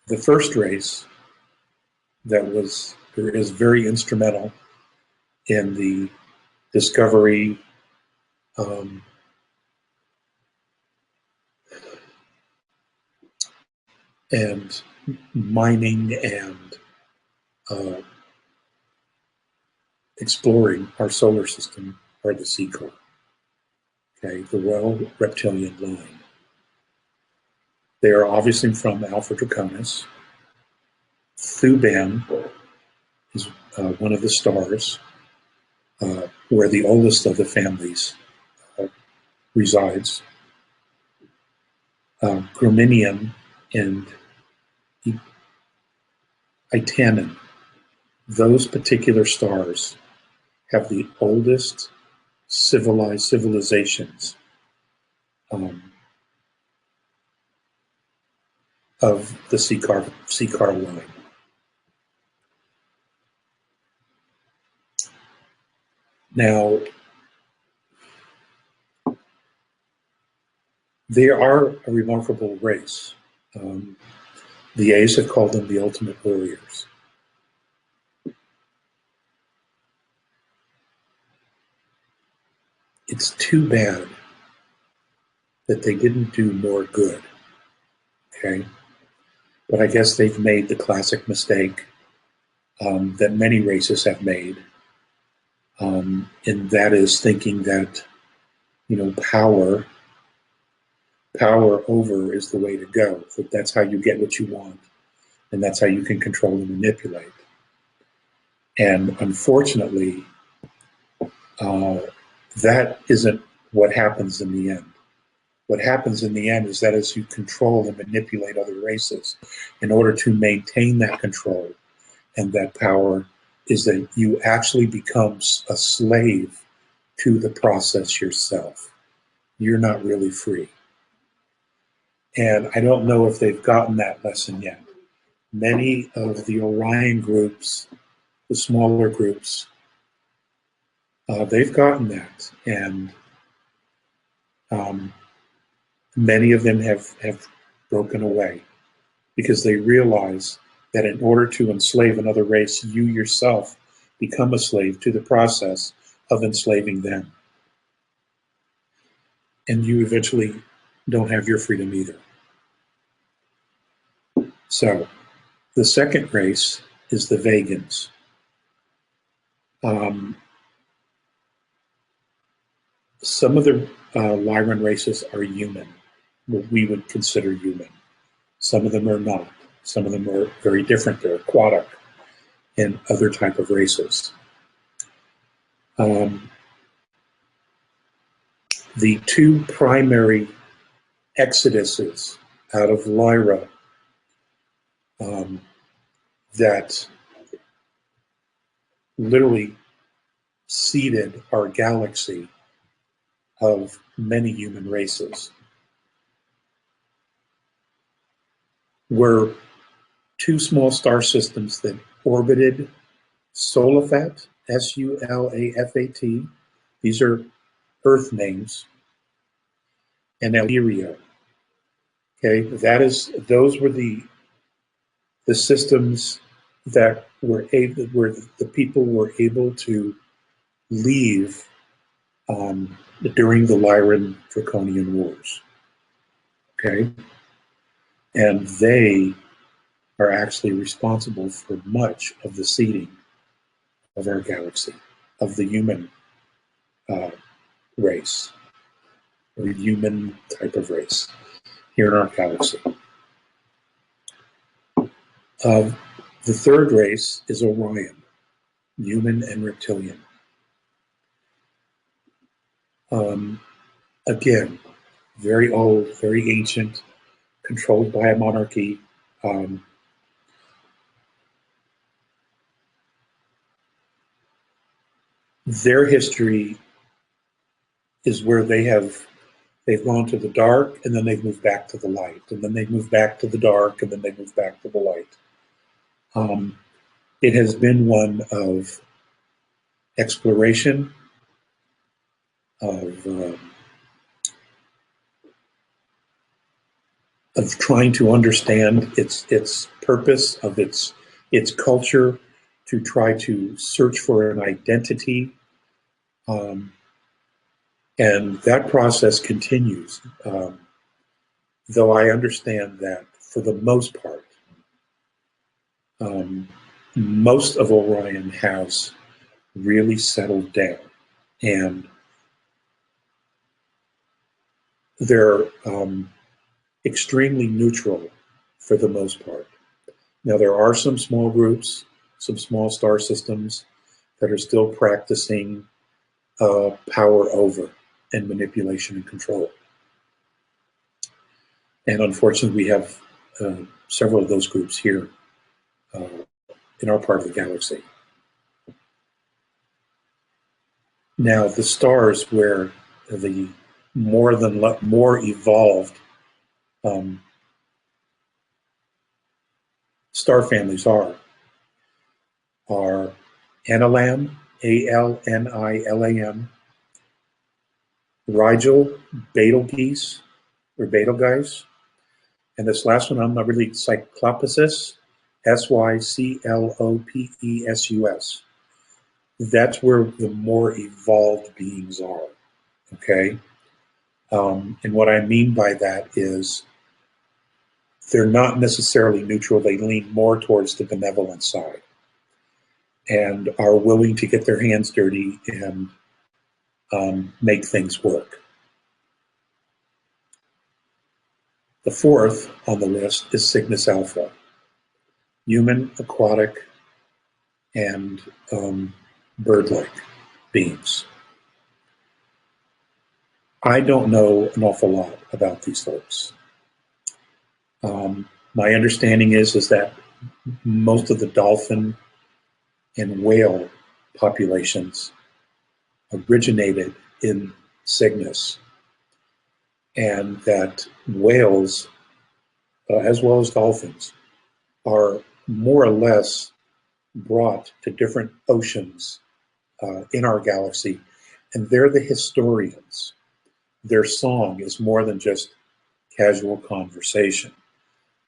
The first race that is very instrumental in the discovery and mining and exploring our solar system are the sea car, okay, the Royal Reptilian line. They are obviously from Alpha Draconis. Thuban is one of the stars where the oldest of the families resides. Gruminium and Itanen, those particular stars have the oldest civilized civilizations of the sea car line. Now, they are a remarkable race. The A's have called them the ultimate warriors. It's too bad that they didn't do more good, okay? But I guess they've made the classic mistake that many races have made, and that is thinking that, you know, power over is the way to go. That that's how you get what you want, and that's how you can control and manipulate. And unfortunately, that isn't what happens in the end. What happens in the end is that as you control and manipulate other races, in order to maintain that control and that power, is that you actually become a slave to the process yourself. You're not really free. And I don't know if they've gotten that lesson yet. Many of the Orion groups, the smaller groups, they've gotten that. And many of them have broken away because they realize that in order to enslave another race, you yourself become a slave to the process of enslaving them. And you eventually don't have your freedom either. So the second race is the Vegans. Some of the Lyran races are human, what we would consider human. Some of them are not. Some of them are very different. They're aquatic and other type of races. The two primary exoduses out of Lyra that literally seeded our galaxy of many human races were two small star systems that orbited Sulafat, S-U-L-A-F-A-T. These are Earth names, and Illyrio. Okay, those were the systems that where the people were able to leave during the Lyran Draconian Wars. Okay, and they are actually responsible for much of the seeding of our galaxy, of the human race, or human type of race here in our galaxy. The third race is Orion, human and reptilian. Again, very old, very ancient, controlled by a monarchy. Their history is where they've gone to the dark, and then they've moved back to the light, and then they've moved back to the dark, and then they move back to the light. It has been one of exploration, of of trying to understand its purpose, of its culture, to try to search for an identity. And that process continues, though I understand that for the most part, most of Orion has really settled down, and they're extremely neutral for the most part. Now, there are some small groups, some small star systems that are still practicing power over and manipulation and control. And unfortunately, we have several of those groups here in our part of the galaxy. Now, the stars where the more evolved star families are Anilam, Alnilam, Rigel, Betelgeuse, or Betelgeuse, and this last one I'm not really, Cyclopeus, Syclopeus. That's where the more evolved beings are, okay? And what I mean by that is they're not necessarily neutral. They lean more towards the benevolent side and are willing to get their hands dirty and make things work. The fourth on the list is Cygnus Alpha, human, aquatic, and bird-like beings. I don't know an awful lot about these folks. My understanding is that most of the dolphin and whale populations originated in Cygnus, and that whales, as well as dolphins, are more or less brought to different oceans in our galaxy, and they're the historians. Their song is more than just casual conversation,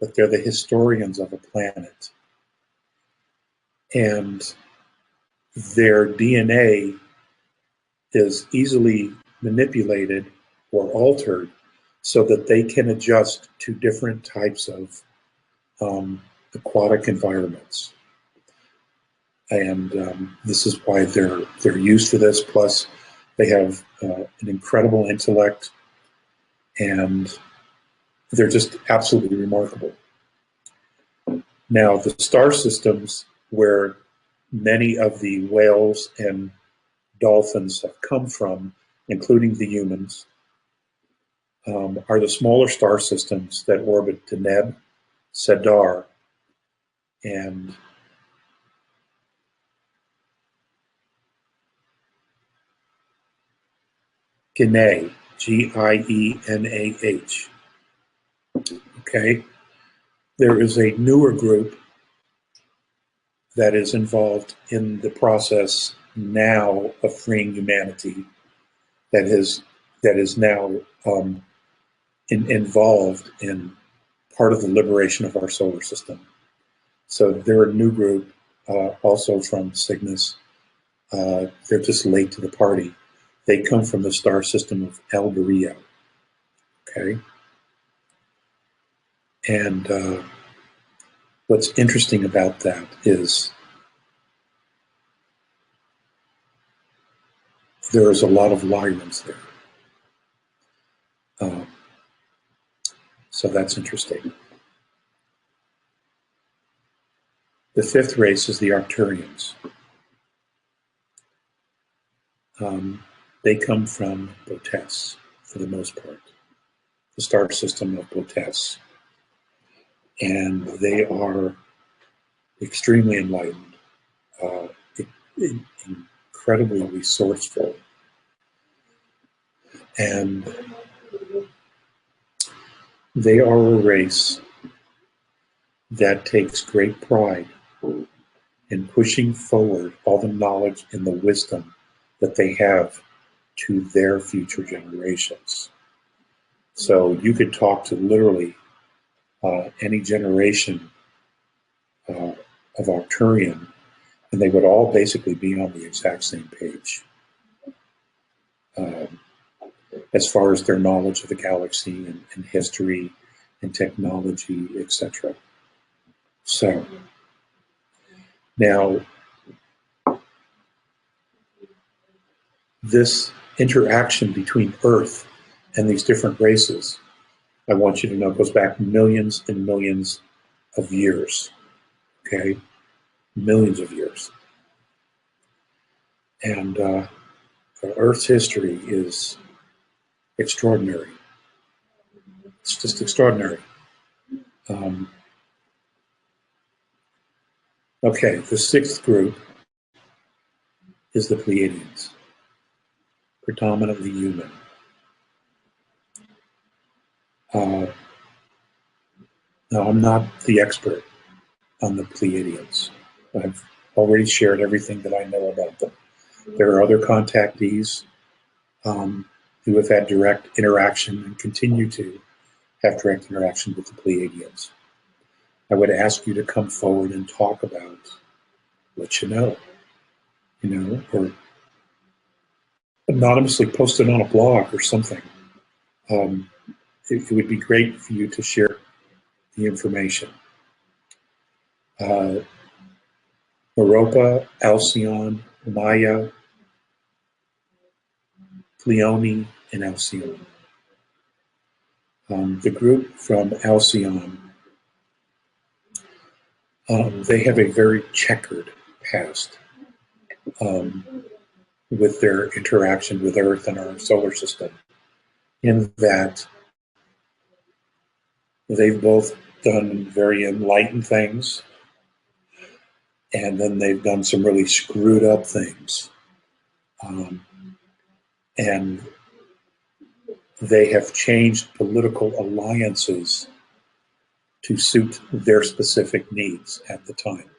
but they're the historians of a planet. And their DNA is easily manipulated or altered so that they can adjust to different types of aquatic environments. And this is why they're used for this. Plus, they have an incredible intellect, and they're just absolutely remarkable. Now, the star systems where many of the whales and dolphins have come from, including the humans, are the smaller star systems that orbit Deneb, Cedar, and Gienah, Gienah. Okay, there is a newer group that is involved in the process now of freeing humanity, that is now involved in part of the liberation of our solar system. So they're a new group, also from Cygnus. They're just late to the party. They come from the star system of Alderia. Okay. And what's interesting about that is there is a lot of Lyrans there. So that's interesting. The fifth race is the Arcturians. They come from Botes, for the most part, the star system of Botes. And they are extremely enlightened, incredibly resourceful, and they are a race that takes great pride in pushing forward all the knowledge and the wisdom that they have to their future generations. So you could talk to literally any generation of Arcturian, and they would all basically be on the exact same page as far as their knowledge of the galaxy and history and technology, etc. So now, this interaction between Earth and these different races, I want you to know, goes back millions and millions of years, okay? Millions of years. And Earth's history is extraordinary. It's just extraordinary. Okay, the sixth group is the Pleiadians, predominantly human. Now, I'm not the expert on the Pleiadians. I've already shared everything that I know about them. There are other contactees who have had direct interaction and continue to have direct interaction with the Pleiadians. I would ask you to come forward and talk about what you know, or anonymously post it on a blog or something. It would be great for you to share the information. Europa, Alcyone, Maya, Pleione, and Alcyone. The group from Alcyone, they have a very checkered past with their interaction with Earth and our solar system, in that they've both done very enlightened things, and then they've done some really screwed up things. And they have changed political alliances to suit their specific needs at the time.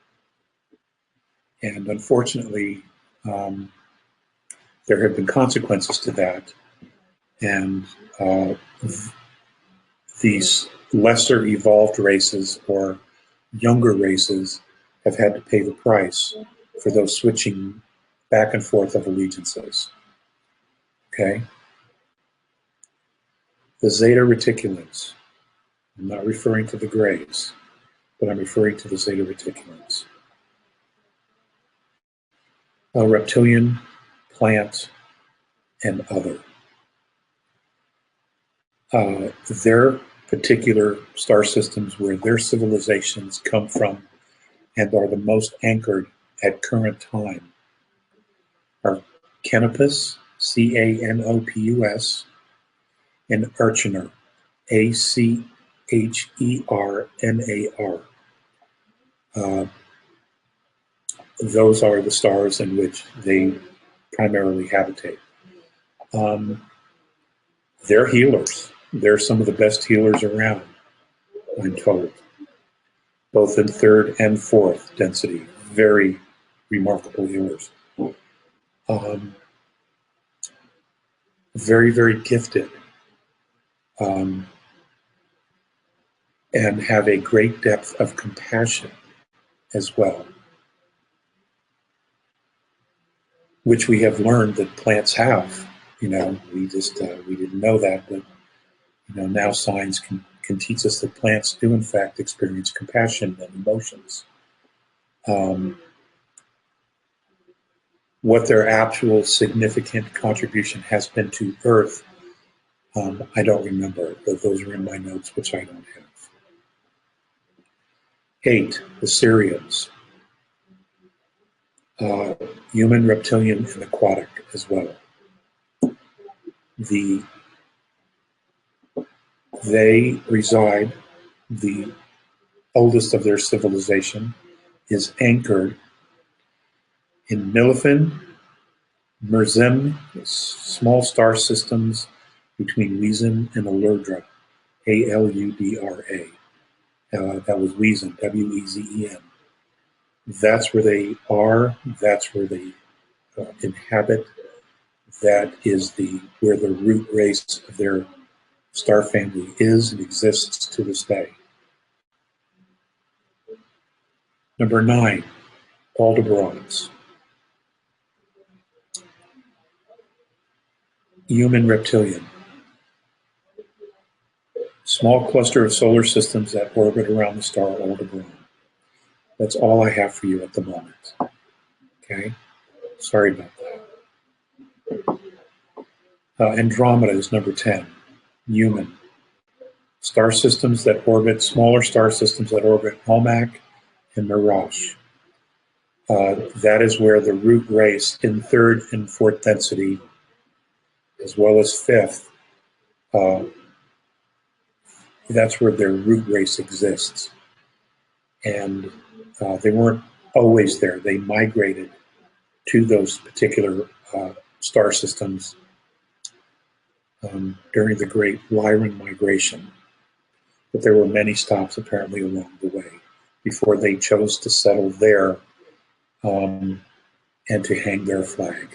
And unfortunately, there have been consequences to that. And these lesser evolved races or younger races have had to pay the price for those switching back and forth of allegiances. Okay? The Zeta Reticulans. I'm not referring to the Greys, but I'm referring to the Zeta Reticulans. A reptilian, plant, and other. Their particular star systems, where their civilizations come from and are the most anchored at current time, are Canopus, Canopus, and Archener, Achhernar. Those are the stars in which they primarily habitate. They're healers. They're some of the best healers around, I'm told, both in third and fourth density. Very remarkable healers. Very, very gifted, and have a great depth of compassion as well, which we have learned that plants have. We didn't know that, but now science can teach us that plants do in fact experience compassion and emotions. What their actual significant contribution has been to Earth, I don't remember, but those are in my notes, which I don't have. 8, the Syrians. Human, reptilian, and aquatic as well. They reside, the oldest of their civilization is anchored in Milifin, Merzem, small star systems between Wesen and Aludra, Aludra. That was Wesen, Wezen. That's where they are. That's where they inhabit. That is where the root race of their star family is and exists to this day. Number 9, Aldebarans. Human reptilian. Small cluster of solar systems that orbit around the star Aldebaran. That's all I have for you at the moment. Okay? Sorry about that. Andromeda is number 10, human. Star systems that orbit, smaller star systems that orbit Almach and Mirage. That is where the root race in 3rd and 4th density, as well as 5th, that's where their root race exists. And they weren't always there. They migrated to those particular star systems during the Great Lyran Migration. But there were many stops apparently along the way before they chose to settle there and to hang their flag.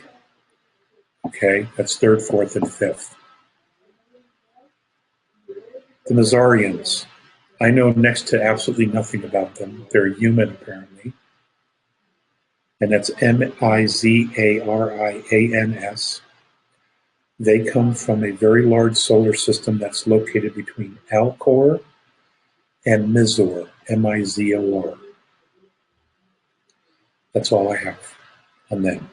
Okay, that's 3rd, 4th, and 5th. The Mizarians. I know next to absolutely nothing about them. They're human, apparently. And that's Mizarans. They come from a very large solar system that's located between Alcor and Mizor, M-I-Z-O-R. That's all I have on them.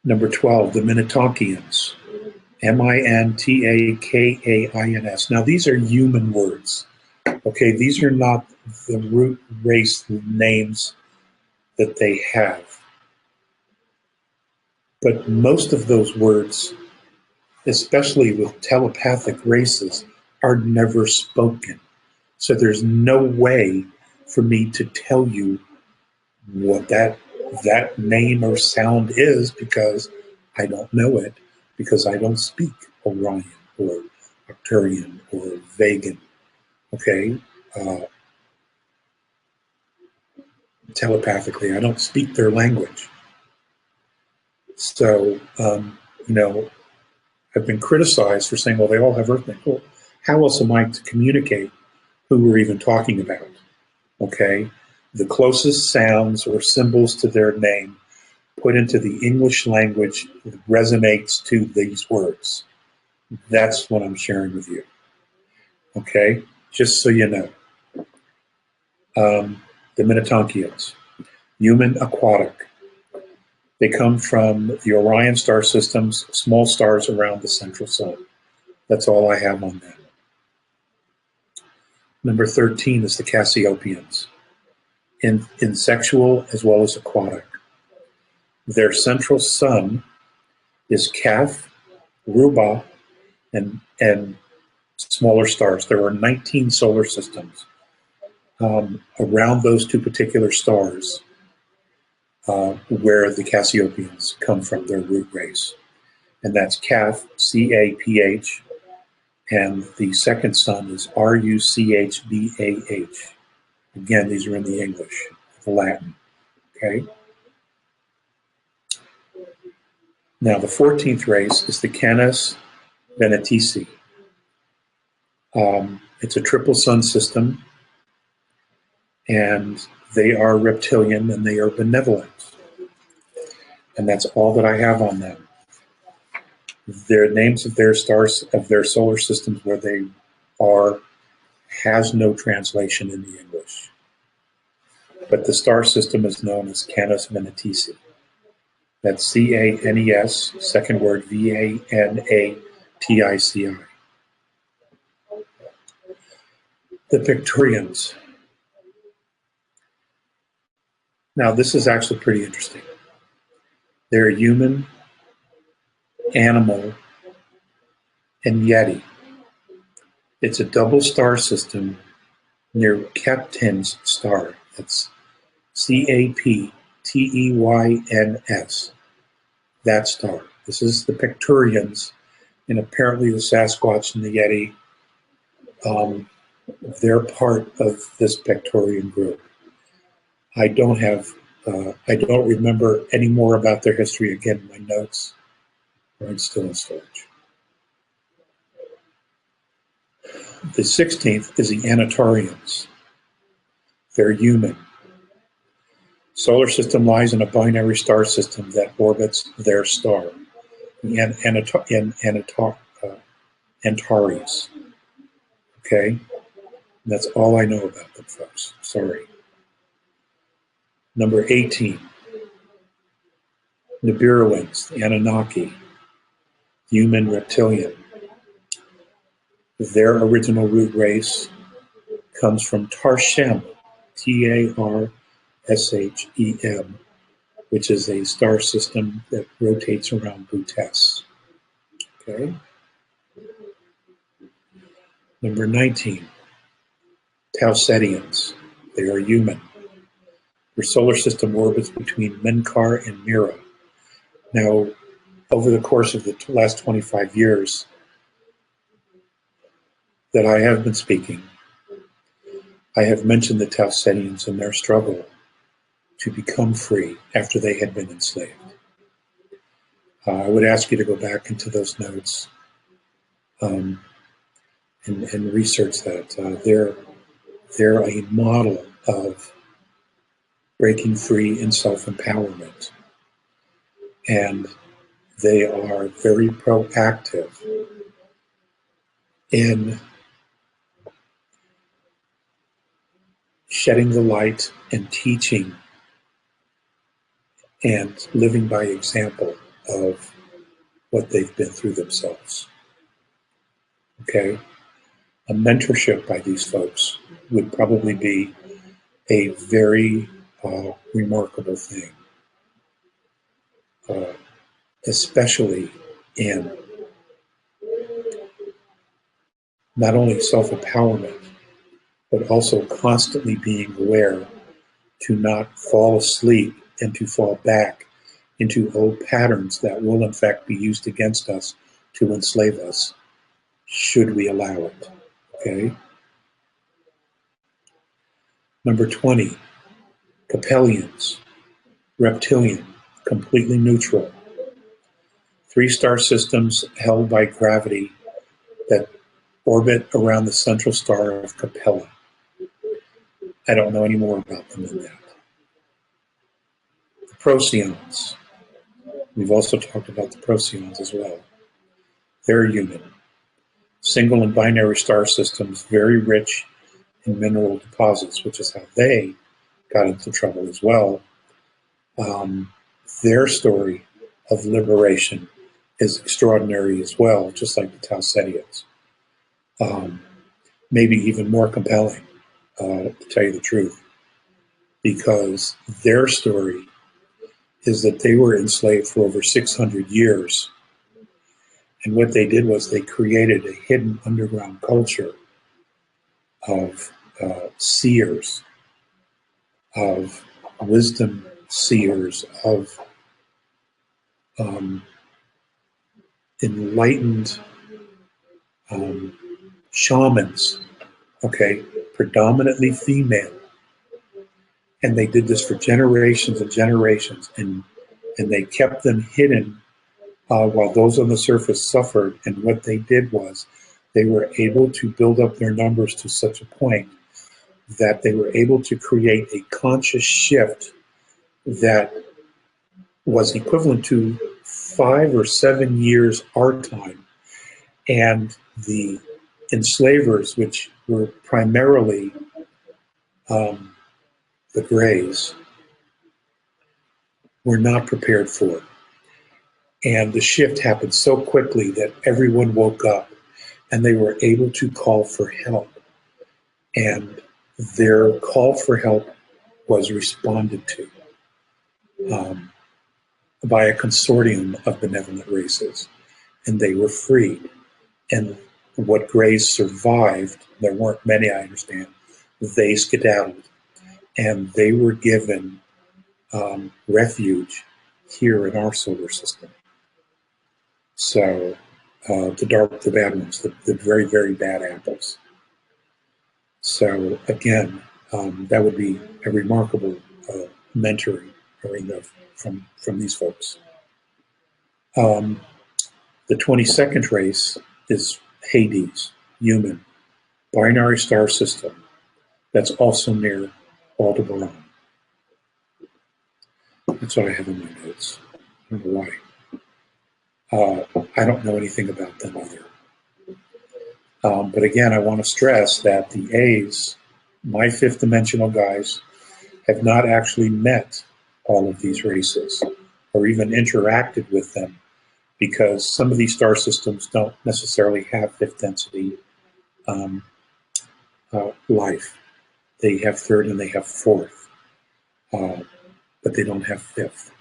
Number 12, the Minnetonkians. Mintakkains. Now, these are human words. Okay, these are not the root race names that they have. But most of those words, especially with telepathic races, are never spoken. So there's no way for me to tell you what that name or sound is because I don't know it, because I don't speak Orion or Arcturian or Vegan, okay? Telepathically, I don't speak their language. So, I've been criticized for saying, well, they all have Earth names. Well, how else am I to communicate who we're even talking about, okay? The closest sounds or symbols to their name put into the English language resonates to these words. That's what I'm sharing with you, okay? Just so you know. The Minnetonkians, human aquatic. They come from the Orion star systems, small stars around the central sun. That's all I have on them. Number 13 is the Cassiopeans, insexual as well as aquatic. Their central sun is Kaf, Ruba, and smaller stars. There are 19 solar systems around those two particular stars where the Cassiopeans come from, their root race. And that's Kaf, C-A-P-H, and the second sun is R-U-C-H-B-A-H. Again, these are in the English, the Latin, okay? Now, the 14th race is the Canis Venatici. It's a triple sun system, and they are reptilian and they are benevolent. And that's all that I have on them. Their names of their stars, of their solar systems where they are, has no translation in the English. But the star system is known as Canis Venatici. That's C-A-N-E-S, second word V-A-N-A-T-I-C-I. The Picturians. Now, this is actually pretty interesting. They're human, animal, and Yeti. It's a double star system near Captain's star. That's C-A-P-T-E-Y-N-S. That star. This is the Picturians, and apparently the Sasquatch and the Yeti, they're part of this Picturian group. I don't remember any more about their history. Again, my notes are still in storage. The 16th is the Anatarians. They're human. Solar system lies in a binary star system that orbits their star, Antares. Okay? That's all I know about them, folks. Sorry. Number 18. Nibiruans, the Anunnaki, human reptilian. Their original root race comes from Tarshem, Tarshem, which is a star system that rotates around Butes. Okay. Number 19, Trouxerians. They are human. Their solar system orbits between Menkar and Mira. Now, over the course of the last 25 years that I have been speaking, I have mentioned the Trouxerians and their struggle to become free after they had been enslaved. I would ask you to go back into those notes and research that. They're a model of breaking free and self-empowerment. And they are very proactive in shedding the light and teaching and living by example of what they've been through themselves. Okay? A mentorship by these folks would probably be a very remarkable thing, especially in not only self-empowerment, but also constantly being aware to not fall asleep and to fall back into old patterns that will in fact be used against us to enslave us, should we allow it. Okay? Number 20, Capellians, reptilian, completely neutral. 3 star systems held by gravity that orbit around the central star of Capella. I don't know any more about them than that. The Procyon. We've also talked about the Procyon as well. They're human. Single and binary star systems, very rich in mineral deposits, which is how they got into trouble as well. Their story of liberation is extraordinary as well, just like the Trouxerians. Maybe even more compelling, to tell you the truth, because their story is that they were enslaved for over 600 years. And what they did was they created a hidden underground culture of seers, of wisdom seers, of enlightened shamans, okay, predominantly female. And they did this for generations and generations, and they kept them hidden while those on the surface suffered. And what they did was they were able to build up their numbers to such a point that they were able to create a conscious shift that was equivalent to 5 or 7 years our time. And the enslavers, which were primarily the Greys, were not prepared for it. And the shift happened so quickly that everyone woke up and they were able to call for help. And their call for help was responded to by a consortium of benevolent races. And they were freed. And what Greys survived, there weren't many, I understand, they skedaddled. And they were given refuge here in our solar system. So the bad ones, the very, very bad apples. So again, that would be a remarkable mentoring from these folks. The 22nd race is Hades, human, binary star system. That's also near Aldebaran. That's what I have in my notes. I don't know why. I don't know anything about them either. But again, I want to stress that the A's, my fifth dimensional guys, have not actually met all of these races or even interacted with them, because some of these star systems don't necessarily have fifth density life. They have third and they have fourth, but they don't have fifth.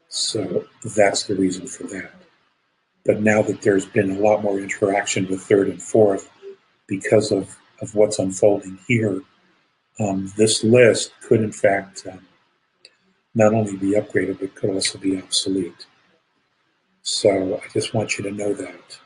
So that's the reason for that. But now that there's been a lot more interaction with third and fourth because of what's unfolding here, this list could in fact not only be upgraded, but could also be obsolete. So I just want you to know that.